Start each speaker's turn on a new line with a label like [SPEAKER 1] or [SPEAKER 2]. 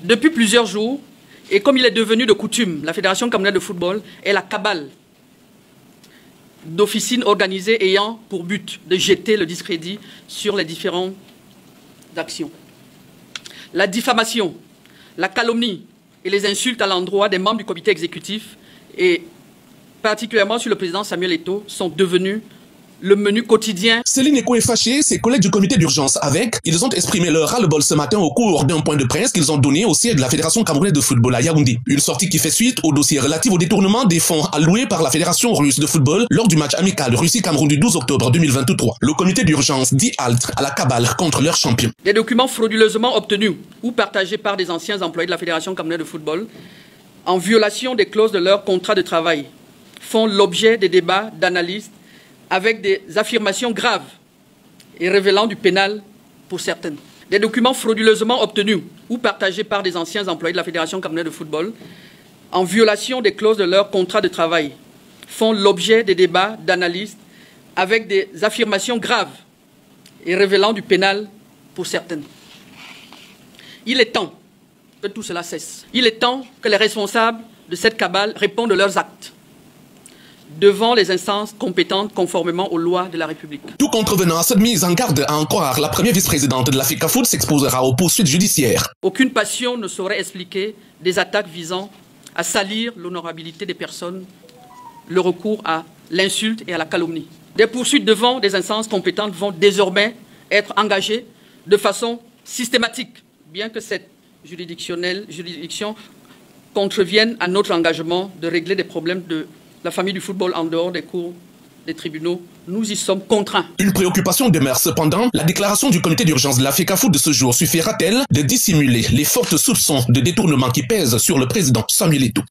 [SPEAKER 1] Depuis plusieurs jours, et comme il est devenu de coutume, la Fédération camerounaise de football est la cabale d'officines organisées ayant pour but de jeter le discrédit sur les différentes actions. La diffamation, la calomnie et les insultes à l'endroit des membres du comité exécutif et particulièrement sur le président Samuel Eto'o sont devenus le menu quotidien.
[SPEAKER 2] Céline Eko est fâchée, ses collègues du comité d'urgence avec, ils ont exprimé leur ras-le-bol ce matin au cours d'un point de presse qu'ils ont donné au siège de la Fédération camerounaise de football à Yaoundé. Une sortie qui fait suite au dossier relatif au détournement des fonds alloués par la Fédération russe de football lors du match amical Russie-Cameroun du 12 octobre 2023. Le comité d'urgence dit halte à la cabale contre leurs champions.
[SPEAKER 1] Des documents frauduleusement obtenus ou partagés par des anciens employés de la Fédération camerounaise de football en violation des clauses de leur contrat de travail font l'objet des débats d'analystes avec des affirmations graves et révélant du pénal pour certaines. Des documents frauduleusement obtenus ou partagés par des anciens employés de la Fédération camerounaise de football en violation des clauses de leur contrat de travail font l'objet des débats d'analystes avec des affirmations graves et révélant du pénal pour certaines. Il est temps que tout cela cesse. Il est temps que les responsables de cette cabale répondent de leurs actes devant les instances compétentes conformément aux lois de la République.
[SPEAKER 2] Tout contrevenant à cette mise en garde à en croire, la première vice-présidente de la FECAFOOT s'exposera aux poursuites judiciaires.
[SPEAKER 1] Aucune passion ne saurait expliquer des attaques visant à salir l'honorabilité des personnes, le recours à l'insulte et à la calomnie. Des poursuites devant des instances compétentes vont désormais être engagées de façon systématique, bien que cette juridiction contrevienne à notre engagement de régler des problèmes de la famille du football en dehors des cours des tribunaux. Nous y sommes contraints.
[SPEAKER 2] Une préoccupation demeure cependant. La déclaration du comité d'urgence de la FECAFOOT de ce jour suffira-t-elle de dissimuler les fortes soupçons de détournement qui pèsent sur le président Samuel Eto'o?